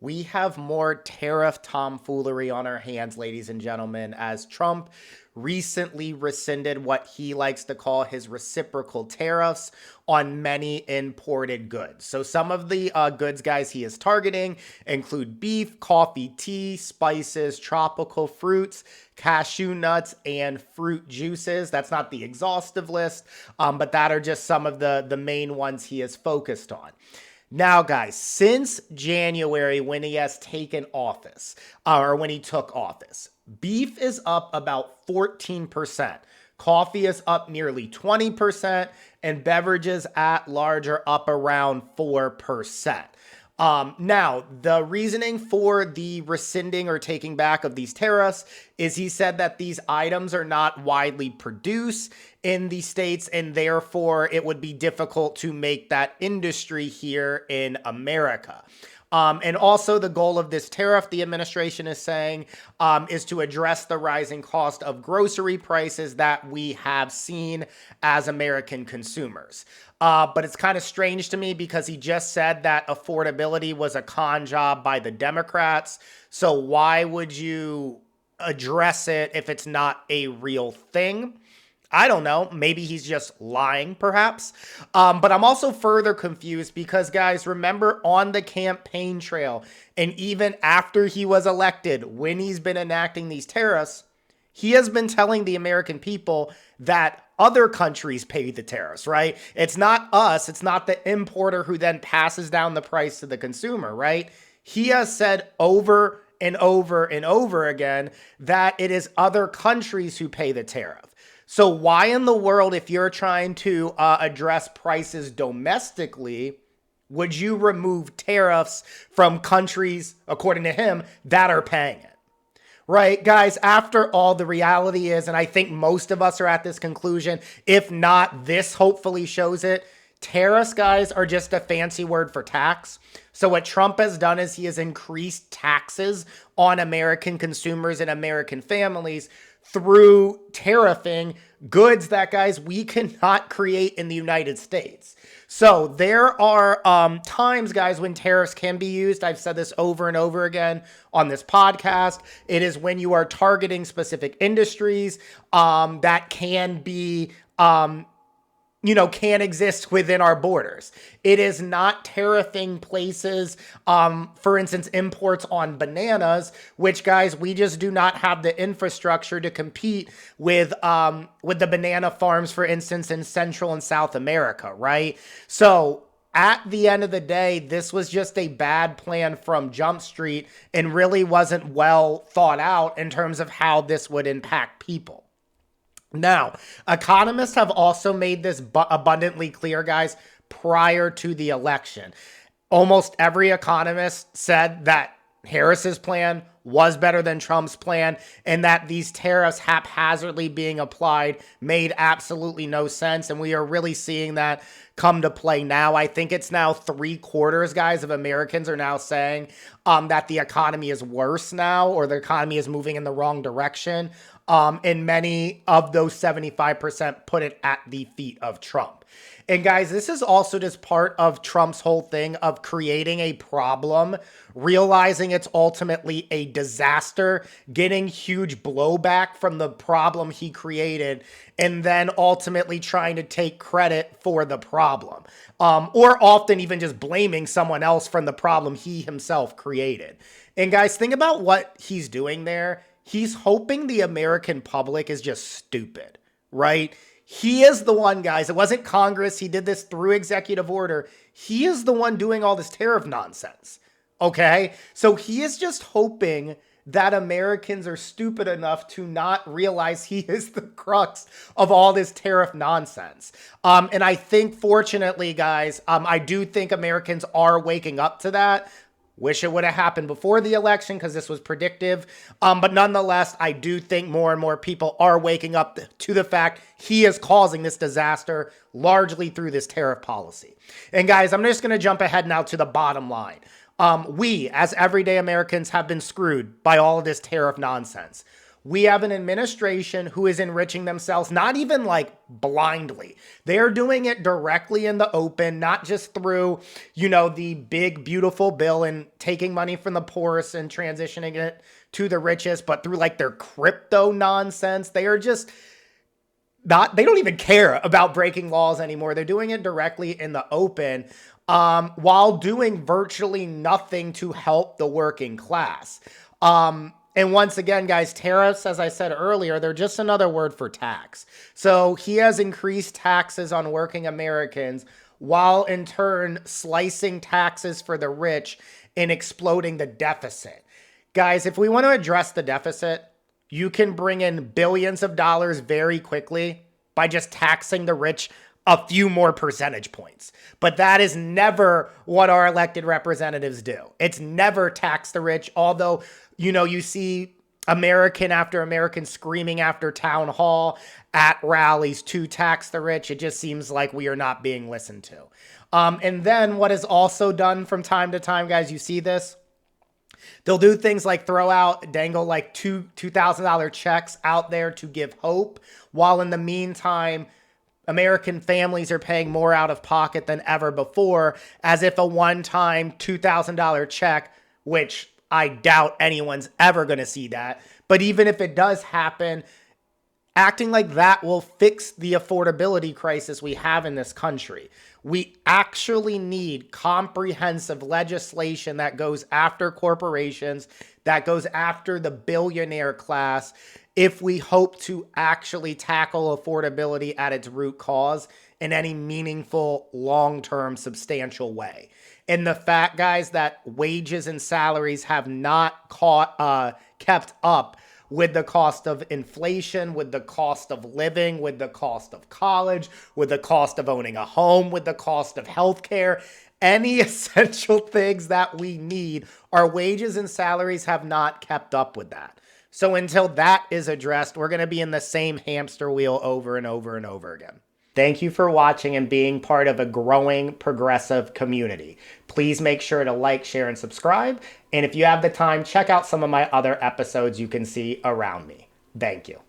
We have more tariff tomfoolery on our hands, ladies and gentlemen, as Trump recently rescinded what he likes to call his reciprocal tariffs on many imported goods. So some of the goods, guys, he is targeting include beef, coffee, tea, spices, tropical fruits, cashew nuts, and fruit juices. That's not the exhaustive list, but that are just some of the main ones he is focused on. Now, guys, since January, when he has taken office, or when he took office, beef is up about 14%. Coffee is up nearly 20%, and beverages at large are up around 4%. Now, the reasoning for the rescinding or taking back of these tariffs is he said that these items are not widely produced in the states, and therefore it would be difficult to make that industry here in America. And also the goal of this tariff, the administration is saying, is to address the rising cost of grocery prices that we have seen as American consumers. But it's kind of strange to me because he just said that affordability was a con job by the Democrats. So why would you address it if it's not a real thing? I don't know. Maybe he's just lying, perhaps. But I'm also further confused because, guys, remember on the campaign trail, and even after he was elected, when he's been enacting these tariffs, he has been telling the American people that other countries pay the tariffs, right? It's not us. It's not the importer who then passes down the price to the consumer, right? He has said over and over and over again that it is other countries who pay the tariff. So why in the world, if you're trying to address prices domestically, would you remove tariffs from countries, according to him, that are paying it? Right, guys, after all, the reality is, and I think most of us are at this conclusion, if not, this hopefully shows it, tariffs, guys, are just a fancy word for tax. So what Trump has done is he has increased taxes on American consumers and American families through tariffing goods that, guys, we cannot create in the United States. So there are times, guys, when tariffs can be used. I've said this over and over again on this podcast. It is when you are targeting specific industries that can be can exist within our borders. It is not tariffing places, for instance, imports on bananas, which, guys, we just do not have the infrastructure to compete with the banana farms, for instance, in Central and South America, right? So at the end of the day, this was just a bad plan from Jump Street and really wasn't well thought out in terms of how this would impact people. Now, economists have also made this abundantly clear, guys, prior to the election. Almost every economist said that Harris's plan was better than Trump's plan, and that these tariffs haphazardly being applied made absolutely no sense. And we are really seeing that come to play now. I think it's now 3/4, guys, of Americans are now saying that the economy is worse now, or the economy is moving in the wrong direction. And many of those 75% put it at the feet of Trump. And guys, this is also just part of Trump's whole thing of creating a problem, realizing it's ultimately a disaster, getting huge blowback from the problem he created, and then ultimately trying to take credit for the problem. Or often even just blaming someone else from the problem he himself created. And guys, think about what he's doing there. He's hoping the American public is just stupid, right? He is the one, guys. It wasn't Congress. He did this through executive order. He is the one doing all this tariff nonsense, okay? So he is just hoping that Americans are stupid enough to not realize he is the crux of all this tariff nonsense. And I think, fortunately, guys, I do think Americans are waking up to that. Wish it would have happened before the election because this was predictive. But nonetheless, I do think more and more people are waking up to the fact he is causing this disaster largely through this tariff policy. And guys, I'm just going to jump ahead now to the bottom line. We, as everyday Americans, have been screwed by all of this tariff nonsense. We have an administration who is enriching themselves, not even like blindly. They're doing it directly in the open, not just through, the big, beautiful bill and taking money from the poorest and transitioning it to the richest, but through like their crypto nonsense. They are just they don't even care about breaking laws anymore. They're doing it directly in the open, while doing virtually nothing to help the working class. And once again, guys, tariffs, as I said earlier, they're just another word for tax. So he has increased taxes on working Americans while in turn slicing taxes for the rich and exploding the deficit. Guys, if we want to address the deficit, you can bring in billions of dollars very quickly by just taxing the rich a few more percentage points. But that is never what our elected representatives do. It's never tax the rich, although, you see American after American screaming after town hall at rallies to tax the rich. It just seems like we are not being listened to. And then what is also done from time to time, guys, you see this? They'll do things like dangle like $2,000 checks out there to give hope, while in the meantime, American families are paying more out of pocket than ever before, as if a one-time $2,000 check, which I doubt anyone's ever going to see that, but even if it does happen, acting like that will fix the affordability crisis we have in this country. We actually need comprehensive legislation that goes after corporations, that goes after the billionaire class, if we hope to actually tackle affordability at its root cause in any meaningful, long-term, substantial way. And the fact, guys, that wages and salaries have not kept up with the cost of inflation, with the cost of living, with the cost of college, with the cost of owning a home, with the cost of healthcare. Any essential things that we need, our wages and salaries have not kept up with that. So until that is addressed, we're going to be in the same hamster wheel over and over and over again. Thank you for watching and being part of a growing progressive community. Please make sure to like, share, and subscribe. And if you have the time, check out some of my other episodes you can see around me. Thank you.